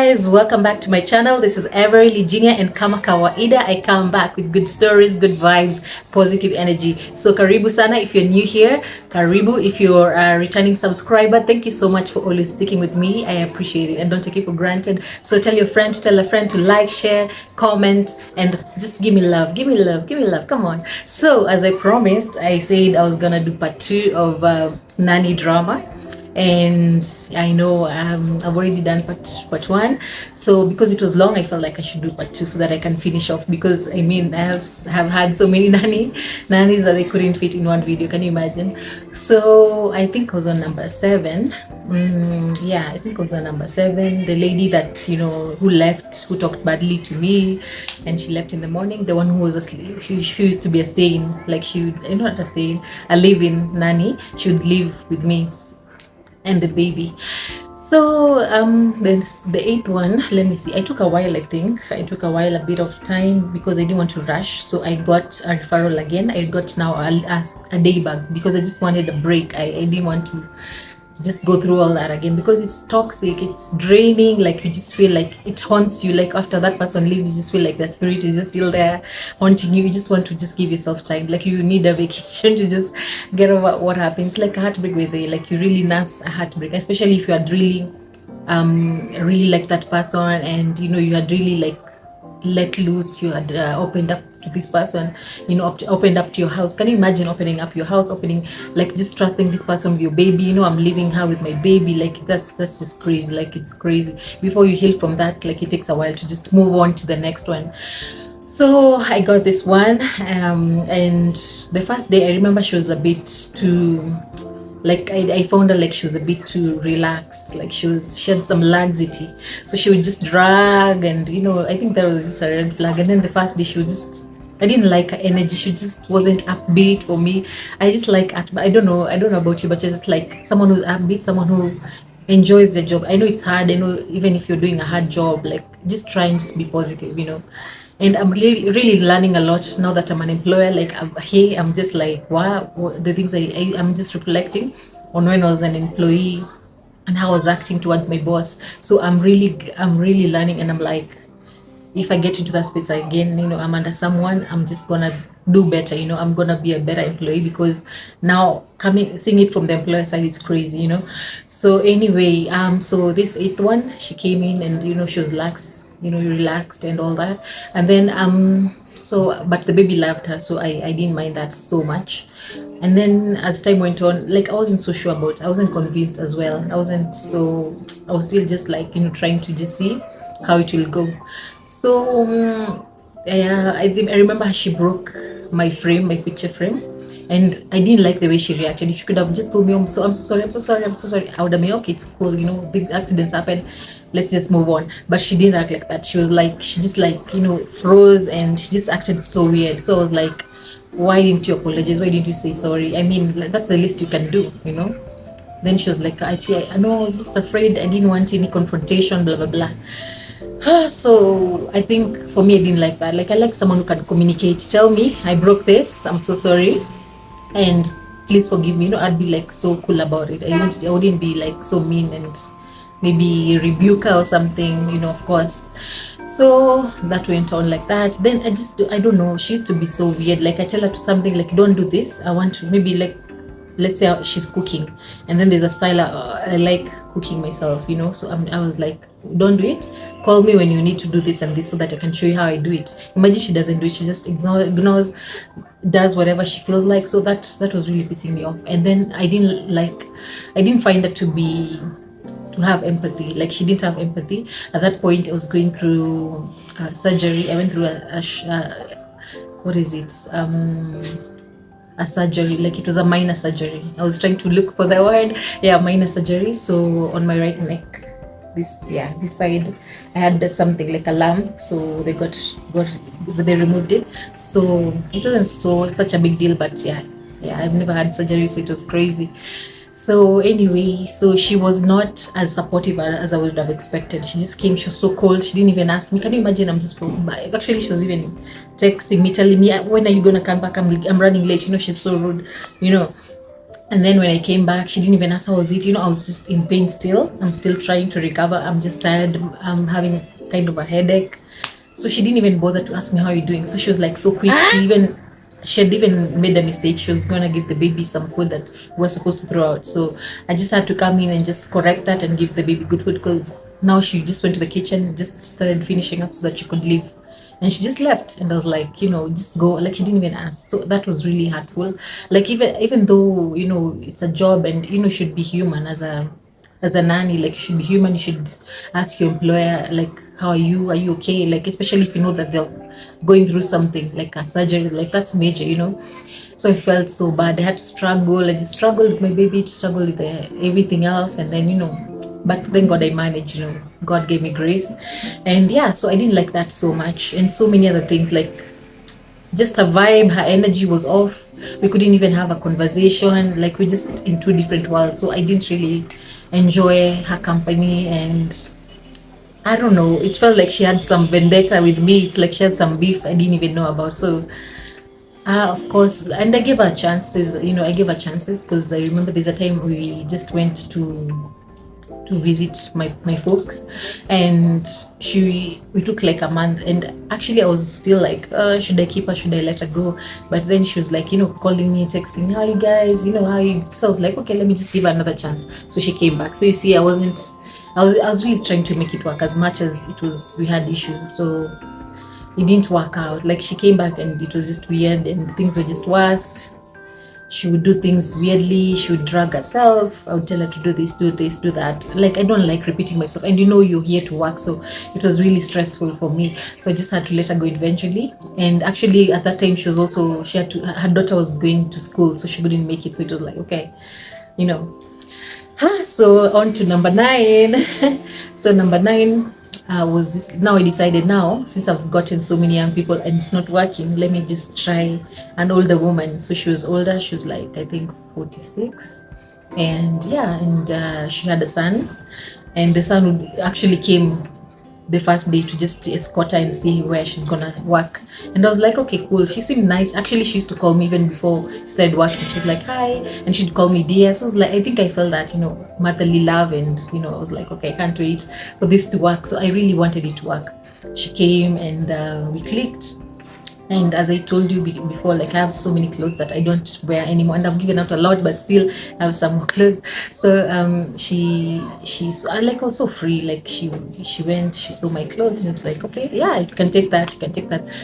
guys, welcome back to my channel. This is Everly Jinga, and kama kawaida I come back with good stories, good vibes, positive energy. So karibu sana if you're new here, karibu if you're a returning subscriber. Thank you so much for always sticking with me. I appreciate it and don't take it for granted. So tell your friend, tell a friend to like, share, comment, and just give me love, give me love, give me love. Come on. So as I promised, I said I was gonna do part 2 of Nanny drama. And I know I've already done part 1, so because it was long I felt like I should do part 2 so that I can finish off, because I mean I have had so many nannies that they couldn't fit in one video. Can you imagine? So I think I was on number 7. Yeah, I think I was on number 7. The lady that, you know, who left, who talked badly to me and she left in the morning, the one who was asleep, who used to be a stay-in, like she would, not a stay-in, a live-in nanny. She would live with me and the baby. So then the 8th one, let me see, I took a while. I think I took a bit of time because I didn't want to rush. So I got a referral again. I got now a day back because I just wanted a break. I didn't want to just go through all that again because it's toxic, it's draining. Like you just feel like it haunts you. Like after that person leaves, you just feel like the spirit is just still there haunting you. You just want to just give yourself time, like you need a vacation to just get over what happens. Like a heartbreak where they, like, you really nurse a heartbreak, especially if you had really like that person, and you know you had really like let loose, you had opened up to this person, you know, opened up to your house. Can you imagine opening up your house, opening, like, just trusting this person with your baby? You know, I'm leaving her with my baby. Like that's just crazy. Like it's crazy. Before you heal from that, like it takes a while to just move on to the next one. So I got this one, and the first day I remember she was a bit too, like I found her like she was a bit too relaxed, like she had some laxity, so she would just drag, and you know, I think that was just a red flag. And then the first day she would just, I didn't like her energy. She just wasn't upbeat for me. I just like, I don't know about you, but just like someone who's upbeat, someone who enjoys the job. I know it's hard. I know even if you're doing a hard job, like just try and just be positive, you know. And I'm really learning a lot now that I'm an employer. Like I'm just like, wow, the things I'm just reflecting on when I was an employee and how I was acting towards my boss. So I'm really learning, and I'm like, if I get into that space again, you know, I'm under someone, I'm just gonna do better, you know. I'm gonna be a better employee, because now seeing it from the employer side, it's crazy, you know. So anyway, so this 8th one, she came in and, you know, she was lax, you know, relaxed and all that. And then so but the baby loved her, so I didn't mind that so much. And then as time went on, like I wasn't so sure about, I wasn't convinced as well. I was still just like, you know, trying to just see how it will go. So yeah, I remember she broke my frame, my picture frame, and I didn't like the way she reacted. If you could have just told me, I'm so sorry, I would have been, okay, it's cool, you know, the accidents happen, let's just move on. But she didn't act like that. She was like, she just like, you know, froze, and she just acted so weird. So I was like, why didn't you apologize? Why didn't you say sorry? I mean, like, that's the least you can do, you know. Then she was like, actually, I know, I was just afraid, I didn't want any confrontation, blah blah blah. So I think for me, I didn't like that. Like I like someone who can communicate, tell me I broke this, I'm so sorry, and please forgive me. You know, I'd be like so cool about it. I wouldn't be like so mean and maybe rebuke her or something, you know, of course. So that went on like that. Then I don't know, she used to be so weird. Like I tell her to something, like don't do this, I want to, maybe like, let's say she's cooking, and then there's a style I like cooking myself, you know. So I was like, don't do it, call me when you need to do this and this, so that I can show you how I do it. Imagine she doesn't do it, she just ignores, does whatever she feels like. So that was really pissing me off. And then I didn't find her to have empathy. Like she didn't have empathy. At that point, I was going through surgery. I went through what is it? A surgery, like it was a minor surgery. I was trying to look for the word. Yeah, minor surgery. So on my right neck, this side, I had something like a lump. So they they removed it. So it wasn't such a big deal, but yeah, I've never had surgery, so it was crazy. So anyway, so she was not as supportive as I would have expected. She just came, she was so cold, she didn't even ask me. Can you imagine? Actually, she was even texting me, telling me, when are you gonna come back? I'm running late, you know. She's so rude, you know. And then when I came back, she didn't even ask how was it. I was just in pain still. I'm still trying to recover. I'm just tired. I'm having kind of a headache. So she didn't even bother to ask me how you're doing. So she was like so quick. She had even made a mistake. She was gonna give the baby some food that we were supposed to throw out. So I just had to come in and just correct that and give the baby good food, because now she just went to the kitchen and just started finishing up so that she could leave. And she just left, and I was like, just go. Like, she didn't even ask. So that was really hurtful. Like, even though it's a job, and should be human as a nanny. Like, you should be human. You should ask your employer, like, how are you? Are you okay? Like, especially if you know that they're going through something like a surgery, like that's major. So I felt so bad. I had to struggle. I just struggled with my baby, to struggle with everything else, and then but thank God I managed. God gave me grace, and yeah. So I didn't like that so much, and so many other things, like just a vibe. Her energy was off. We couldn't even have a conversation. Like, we're just in two different worlds. So I didn't really enjoy her company, and I don't know. It felt like she had some vendetta with me. It's like she had some beef I didn't even know about. So of course, and I gave her chances. I gave her chances, because I remember there's a time we just went to visit my folks, and we took like a month, and actually I was still like, should I keep her, should I let her go? But then she was like, calling me, texting me, how you guys, how you. So I was like, okay, let me just give her another chance. So she came back. So you see, I was really trying to make it work, as much as we had issues. So it didn't work out. Like, she came back and it was just weird, and things were just worse. She would do things weirdly. She would drag herself. I would tell her to do this, do this, do that. Like, I don't like repeating myself, and you're here to work, so it was really stressful for me. So I just had to let her go eventually. And actually at that time, her daughter was going to school, so she couldn't make it. So it was like, okay, so on to number 9. So number 9 was this. Now I decided, now since I've gotten so many young people and it's not working, let me just try an older woman. So she was older. She was like, I think 46, and yeah, and she had a son, and the son would actually came the first day to just escort her and see where she's gonna work. And I was like, okay, cool. She seemed nice. Actually, she used to call me even before she started working. She was like, hi, and she'd call me dear. So I was like, I think I felt that, motherly love, and I was like, okay, I can't wait for this to work. So I really wanted it to work. She came, and we clicked. And as I told you before, like, I have so many clothes that I don't wear anymore, and I've given out a lot, but still I have some clothes. So she's like also free. Like, she went, she saw my clothes, and it's like, okay, yeah, you can take that,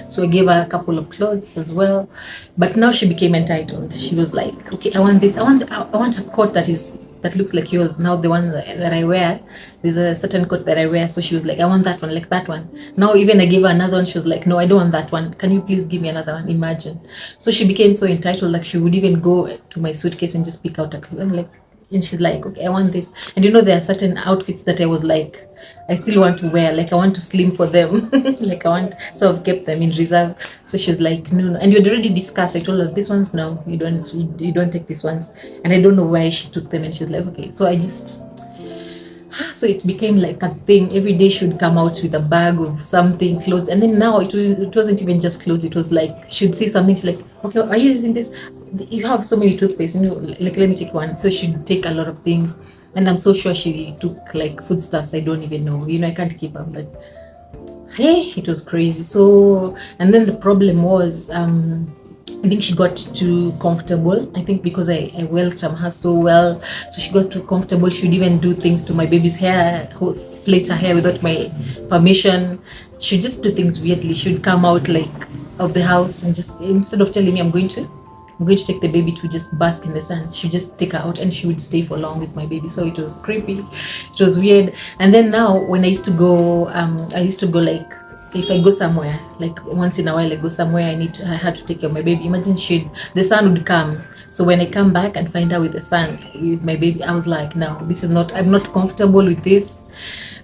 So I gave her a couple of clothes as well. But now she became entitled. She was like, okay, I want this. I want a coat that looks like yours. Now the one that I wear, there's a certain coat that I wear. So she was like, I want that one, like that one. Now even I gave her another one. She was like, no, I don't want that one. Can you please give me another one? Imagine. So she became so entitled, like she would even go to my suitcase and just pick out a clothes. I'm like, and she's like, okay, I want this. And there are certain outfits that I was like, I still want to wear. Like, I want to slim for them. Like, so I've kept them in reserve. So she was like, no. And we'd already discussed. I told her, this one's no, you don't take these ones. And I don't know why she took them. And she's like, okay. So so it became like a thing. Every day she would come out with a bag of something, clothes. And then now it wasn't even just clothes. It was like, she'd see something. She's like, okay, are you using this? You have so many toothpaste, like, let me take one. So she'd take a lot of things. And I'm so sure she took like foodstuffs I don't even know. I can't keep them, but hey, it was crazy. So, and then the problem was, I think she got too comfortable. I think because I welcomed her so well, so she got too comfortable. She would even do things to my baby's hair, plait her hair without my permission. She'd just do things weirdly. She would come out like of the house and just, instead of telling me I'm going to take the baby to just bask in the sun, she would just take her out and she would stay for long with my baby. So it was creepy, it was weird. And then now when I used to go like, if I go somewhere, like once in a while I go somewhere, I had to take care of my baby. Imagine the sun would come. So when I come back and find her with the sun, with my baby, I was like, no, I'm not comfortable with this.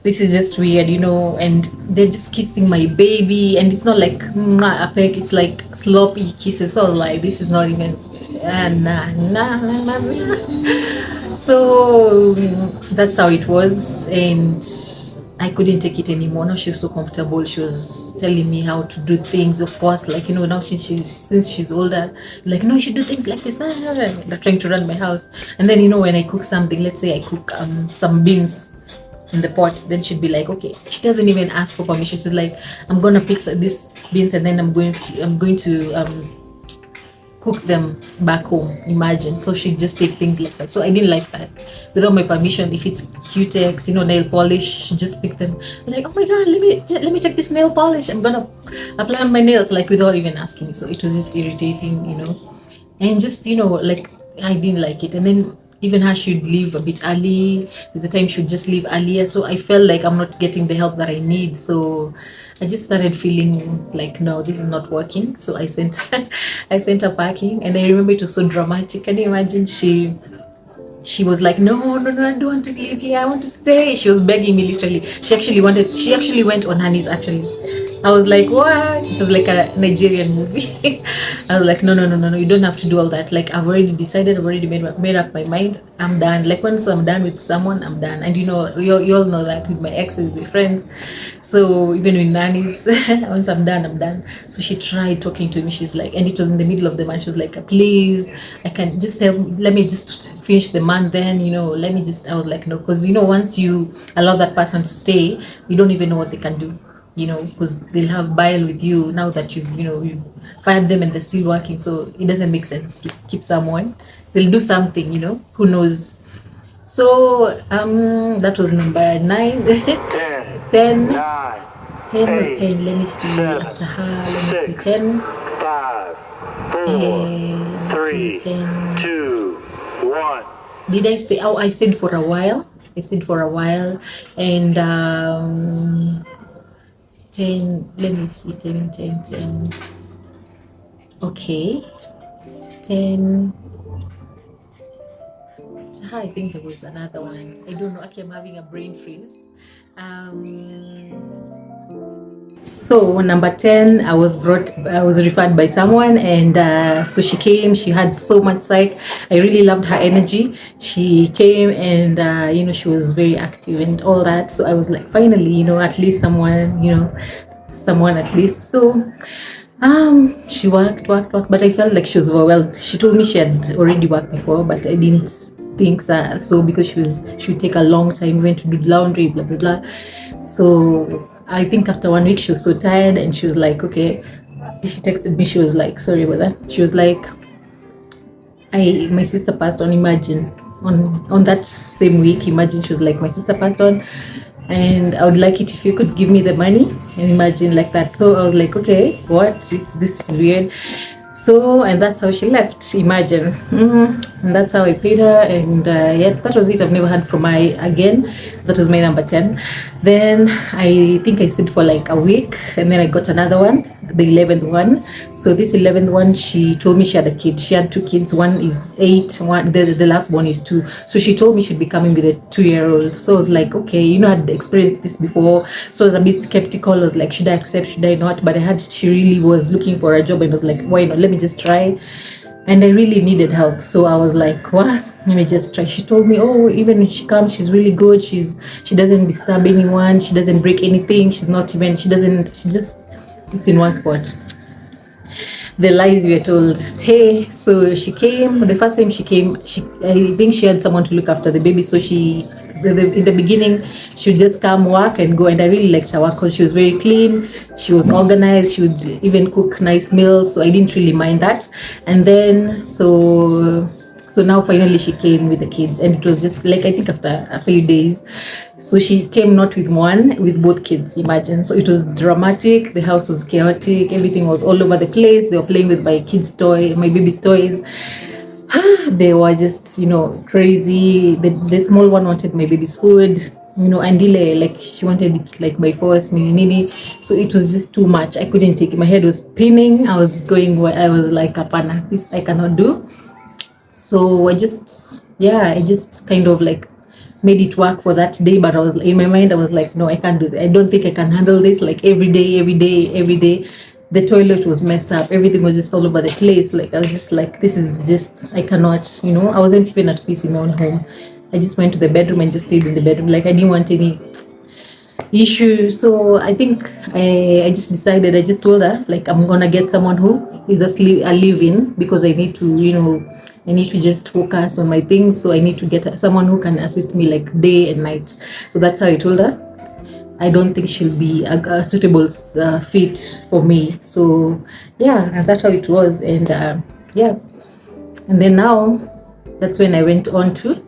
This is just weird, and they're just kissing my baby, and it's not like a peck, it's like sloppy kisses. So I was like, this is not even, nah. So that's how it was, and I couldn't take it anymore. Now she was so comfortable. She was telling me how to do things. Of course, like, you know, now since she's older, like, no, you should do things like this. They're trying to run my house. And then, you know, when I cook something, let's say I cook some beans in the pot, then she'd be like, okay. She doesn't even ask for permission. She's like, I'm gonna pick these beans and then I'm going to cook them back home. Imagine. So she just take things like that. So I didn't like that. Without my permission, if it's Q-Tex, you know, nail polish, she just pick them. I'm like, oh my god, let me check this nail polish. I'm gonna apply on my nails, like, without even asking. So it was just irritating, you know, and just, you know, like, I didn't like it. And then even her, she'd leave a bit early. There's a time she'd just leave earlier. So I felt like I'm not getting the help that I need. So I just started feeling like, no, this is not working. So I sent her packing, and I remember it was so dramatic. Can you imagine? She was like, no, I don't want to leave here. I want to stay. She was begging me literally. She actually went on her knees actually. I was like, what? It was like a Nigerian movie. I was like, no, you don't have to do all that. Like, I've already decided, I've already made up my mind. I'm done. Like, once I'm done with someone, I'm done. And you know, you all know that with my exes, with friends. So even with nannies, once I'm done, I'm done. So she tried talking to me. She's like, and it was in the middle of the month. She was like, please, I can just let me just finish the month then, you know, I was like, no, because, you know, once you allow that person to stay, you don't even know what they can do. You know, because they'll have bile with you now that you've fired them and they're still working. So it doesn't make sense to keep someone. They'll do something, you know, who knows. So that was number 9. 10. 10 or 10, let me see. After her, let me see. 10. 5, 4, 3, 2, 1. Did I stay? Oh, I stayed for a while. And 10, let me see, 10. Okay. 10. I think there was another one. I don't know. Okay, I'm having a brain freeze. So number 10, I was referred by someone, and so she came. She had so much psych. I really loved her energy. She came, and you know, she was very active and all that. So I was like, finally, you know, at least someone at least. So she worked, but I felt like she was overwhelmed. She told me she had already worked before, but I didn't think so, because she would take a long time, went to do laundry, blah blah blah. So I think after 1 week she was so tired, and she was like, okay. She texted me. She was like, sorry about that. She was like, my sister passed on. Imagine, on that same week, imagine, she was like, my sister passed on, and I would like it if you could give me the money. And imagine, like that. So I was like, okay, what? This is weird. So, and that's how she left. Imagine. And that's how I paid her. And yeah, that was it. I've never heard from her again. That was my number 10. Then I think I stayed for like a week, and then I got another one, the 11th one. So this 11th one, she told me she had a kid. She had 2 kids. One is 8. The last one is 2. So she told me she'd be coming with a 2-year-old. So I was like, okay, you know, I'd experienced this before. So I was a bit skeptical. I was like, should I accept? Should I not? But she really was looking for a job, and I was like, why not? Let me just try. And I really needed help. So I was like, what? Let me just try. She told me, oh, even when she comes, she's really good. She doesn't disturb anyone. She doesn't break anything. She just sits in one spot. The lies we were told. Hey, so she came. The first time she came, I think she had someone to look after the baby. So in the beginning, she would just come, work, and go. And I really liked her work because she was very clean. She was organized. She would even cook nice meals. So I didn't really mind that. And then, so now finally she came with the kids, and it was just like, I think after a few days. So she came not with one, with both kids. Imagine. So it was dramatic. The house was chaotic. Everything was all over the place. They were playing with my baby's toys. They were just, you know, crazy. The small one wanted my baby's food, you know, and like she wanted it like by force, nini. So it was just too much. I couldn't take it. My head was spinning. I was like, apana, this I cannot do. So I just kind of like made it work for that day. But I was in my mind, I was like, no, I can't do that. I don't think I can handle this. Like every day. The toilet was messed up. Everything was just all over the place. Like I was just like, this is just, I cannot, you know. I wasn't even at peace in my own home. I just went to the bedroom and just stayed in the bedroom. Like I didn't want any issue. So I think I just decided, I just told her, like, I'm gonna get someone who is a live-in, because I need to, I need to just focus on my things. So I need to get someone who can assist me like day and night. So that's how I told her. I don't think she'll be a suitable fit for me. So yeah, and that's how it was. And yeah, and then now that's when I went on to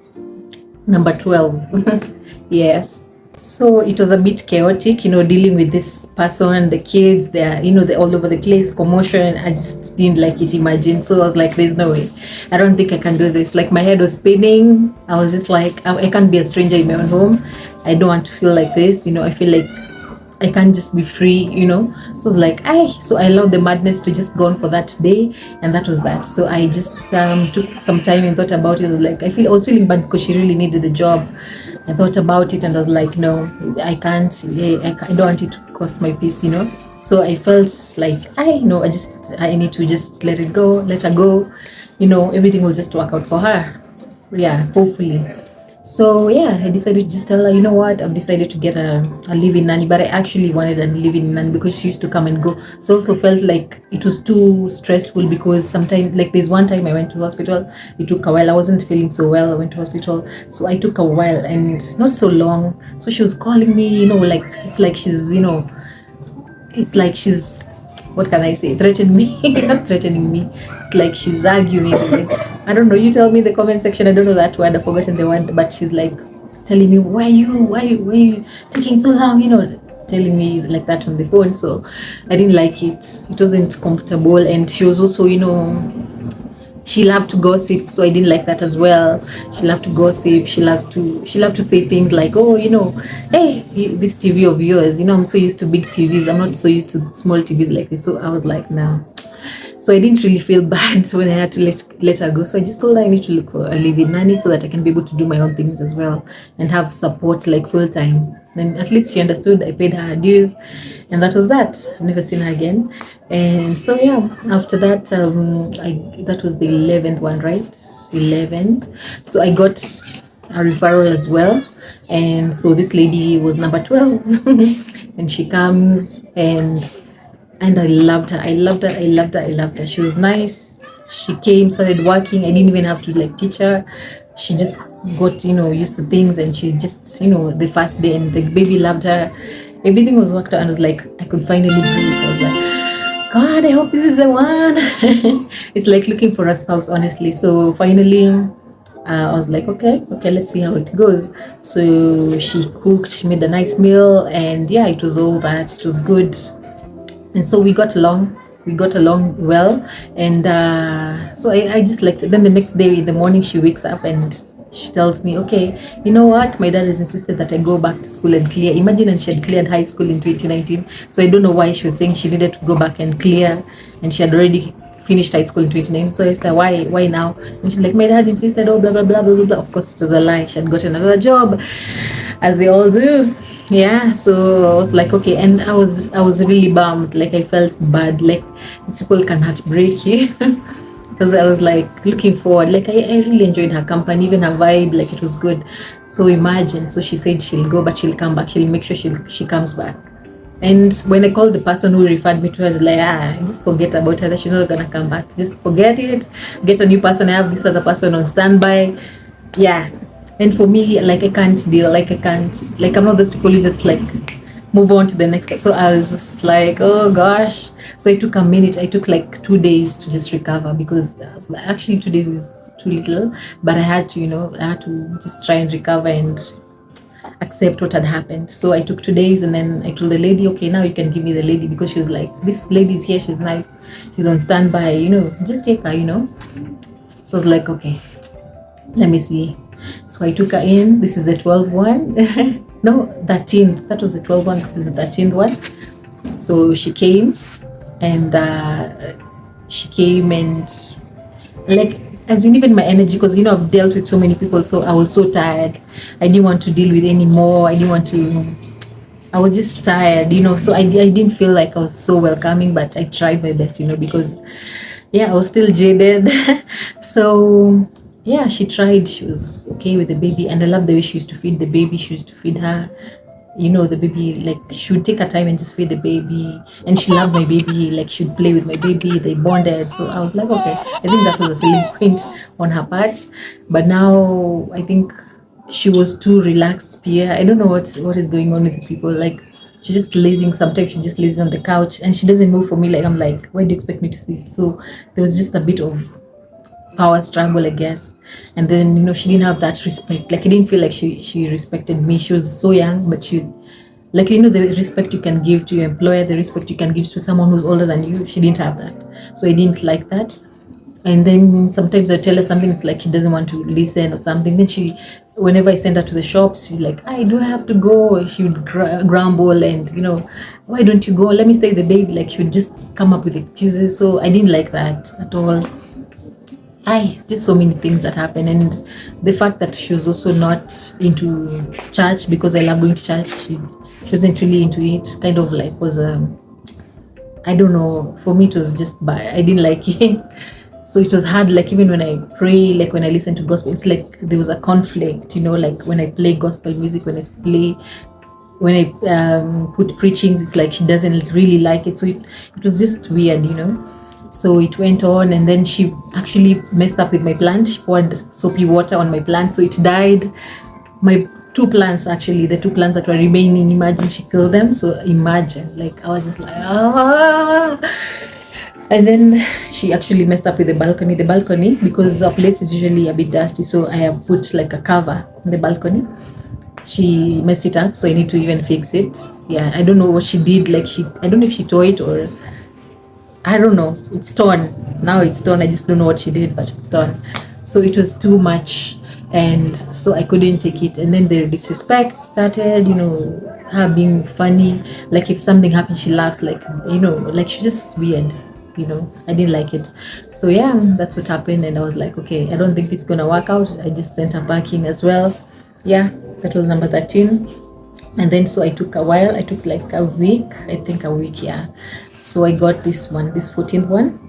number 12. Yes. So it was a bit chaotic, dealing with this person, the kids, they're, they're all over the place, commotion. I just didn't like it, imagine. So I was like, there's no way. I don't think I can do this. Like, my head was spinning. I was just like, I can't be a stranger in my own home. I don't want to feel like this. I feel like I can't just be free, So it's like, so I allowed the madness to just go on for that day, and that was that. So I just took some time and thought about it. Like, I was feeling bad because she really needed the job. I thought about it and I was like, no, I can't. I don't want it to cost my peace, So I felt like, I need to just let her go. Everything will just work out for her. Yeah, hopefully. So yeah, I decided to just tell her, you know what, I've decided to get a live-in nanny. But I actually wanted a live-in nanny because she used to come and go. So I also felt like it was too stressful, because sometimes, like, there's one time I went to hospital. It took a while. I wasn't feeling so well. I went to hospital. So I took a while, and not so long. So she was calling me, like, it's like she's, what can I say? Threatening me. Not threatening me. It's like she's arguing. I don't know. You tell me in the comment section. I don't know that word. I've forgotten the word. But she's like telling me, why are you taking so long? Telling me like that on the phone. So I didn't like it. It wasn't comfortable. And she was also, she loved to gossip, so I didn't like that as well. She loved to gossip. She loved to say things like, oh, hey, this TV of yours, I'm so used to big TVs. I'm not so used to small TVs like this. So I was like, no. So I didn't really feel bad when I had to let her go. So I just told her I need to look for a live-in nanny so that I can be able to do my own things as well and have support like full time. And at least she understood. I paid her dues, and that was that. I've never seen her again. And so yeah, after that, that was the 11th one, right? 11th. So I got a referral as well, and so this lady was number 12, and she comes, and I loved her. I loved her. She was nice. She came, started working. I didn't even have to like teach her. She just got used to things, and she just the first day, and the baby loved her. Everything was worked out, and I was like, I could finally breathe. I was like, God, I hope this is the one. It's like looking for a spouse, honestly. So finally, I was like, okay, let's see how it goes. So she cooked, she made a nice meal, and yeah, it was all that. It was good, and so we got along well. And so I just liked it. Then the next day in the morning, she wakes up and she tells me, okay, you know what, my dad has insisted that I go back to school and clear. Imagine, and she had cleared high school in 2019. So I don't know why she was saying she needed to go back and clear, and she had already finished high school in 2019. So I asked her, why now? And she's like, my dad insisted, oh, blah blah blah blah blah blah. Of course, it was a lie. She had gotten another job, as they all do. Yeah, so I was like, okay. And I was really bummed. Like, I felt bad, like these people can heartbreak you. Because I was like looking forward, like I really enjoyed her company, even her vibe, like it was good. So imagine, so she said she'll go, but she'll come back. She'll make sure she comes back. And when I called the person who referred me to her, I was like, just forget about her. She's not gonna come back. Just forget it. Get a new person. I have this other person on standby. Yeah. And for me, like, I can't deal. Like, I'm not those people who just like move on to the next. So I was just like, oh gosh. So I took a minute. I took like 2 days to just recover, because actually 2 days is too little. But I had to, just try and recover and accept what had happened. So I took 2 days, and then I told the lady, okay, now you can give me the lady, because she was like, this lady's here, she's nice, she's on standby, just take her, So I was like, okay, let me see. So I took her in. This is the 12th one. No, 13th. That was the 12th one. This is the 13th one. So she came, and like, as in, even my energy, because I've dealt with so many people, so I was so tired. I didn't want to deal with any more. I was just tired, so I didn't feel like I was so welcoming, but I tried my best, because I was still jaded. So yeah, she tried. She was okay with the baby, and I love the way she used to feed the baby. She used to feed her. you know, the baby, like she would take her time and just feed the baby, and she loved my baby, like she'd play with my baby, they bonded. So I was like, okay, I think that was a selling point on her part. But now I think she was too relaxed, Pierre. I don't know what is going on with these people. Like she's just lazing. Sometimes she just lays on the couch and she doesn't move for me. Like I'm like, why do you expect me to sit? So there was just a bit of power struggle, I guess. And then, you know, she didn't have that respect. Like I didn't feel like she respected me. She was so young, but she, like, you know, the respect you can give to your employer, the respect you can give to someone who's older than you, she didn't have that. So I didn't like that. And then sometimes I tell her something, it's like she doesn't want to listen or something. Then she, whenever I send her to the shops, she's like, I do have to go. She would grumble and, you know, why don't you go? Let me stay with the baby. Like she would just come up with excuses. So I didn't like that at all. Just so many things that happened, and the fact that she was also not into church, because I love going to church. She wasn't really into it. Kind of like was I don't know. For me, it was just bad. I didn't like it. So it was hard. Like even when I pray, like when I listen to gospel, it's like there was a conflict. You know, like when I play gospel music, when I put preachings, it's like she doesn't really like it. So it was just weird, you know. So it went on, and then she actually messed up with my plant. She poured soapy water on my plant, so it died. My two plants, actually, the two plants that were remaining, imagine she killed them. So imagine, like I was just like, ah. And then she actually messed up with the balcony, because our place is usually a bit dusty, so I have put like a cover on the balcony. She messed it up, so I need to even fix it. Yeah, I don't know what she did. Like I don't know if she tore it or I don't know. It's torn. Now it's torn. I just don't know what she did, but it's torn. So it was too much. And so I couldn't take it. And then the disrespect started, you know, her being funny. Like if something happened, she laughs, like, you know, like she's just weird, you know. I didn't like it. So yeah, that's what happened. And I was like, okay, I don't think it's going to work out. I just sent her packing as well. Yeah, that was number 13. And then so I took a while. I took like a week, yeah. So I got this 14th one,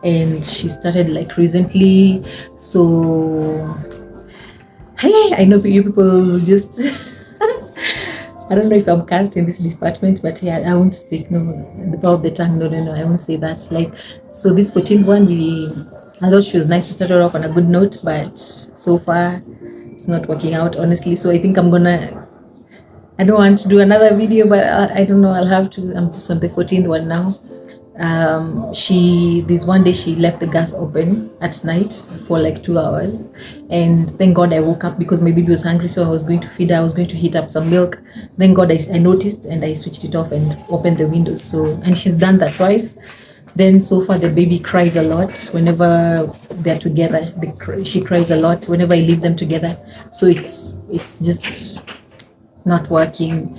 and she started like recently. So hey, I know you people just I don't know if I'm cast in this department, but yeah, I won't speak. No, the power of the tongue. No, I won't say that. Like, so this 14th one, I thought she was nice to start her off on a good note, but so far it's not working out, honestly. So I think I don't want to do another video, but I don't know. I'll have to. I'm just on the 14th one now. This one day she left the gas open at night for like 2 hours, and thank God I woke up because my baby was hungry, so I was going to feed her. I was going to heat up some milk. Thank God I noticed, and I switched it off and opened the windows. So, and she's done that twice. Then so far the baby cries a lot whenever they're together. She cries a lot whenever I leave them together. So it's just not working.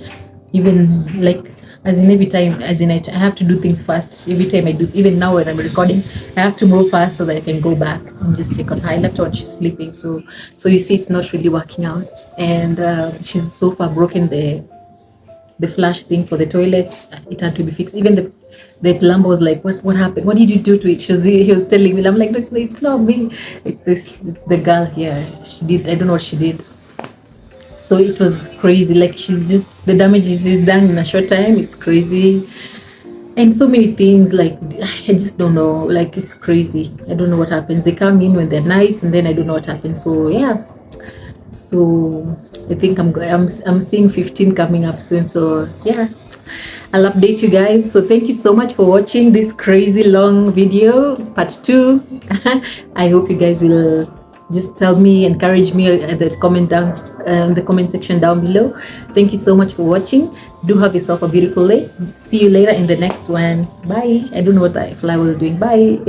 Even like, as in every time, as in I have to do things fast. Every time I do, even now when I'm recording, I have to move fast so that I can go back and just check on her. I left her when she's sleeping. So you see, it's not really working out. And she's so far broken the flash thing for the toilet. It had to be fixed. Even the plumber was like, what happened? What did you do to it? He was telling me. I'm like, no, it's not me. It's the girl here. I don't know what she did. So it was crazy. Like the damage is done in a short time. It's crazy. And so many things, like I just don't know. Like it's crazy. I don't know what happens. They come in when they're nice, and then I don't know what happens. So yeah. So I think I'm seeing 15 coming up soon. So yeah, I'll update you guys. So thank you so much for watching this crazy long video, part 2. I hope you guys will just tell me, encourage me at the comment section down below. Thank you so much for watching. Do have yourself a beautiful day. See you later in the next one. Bye. I don't know what the flower is doing. Bye.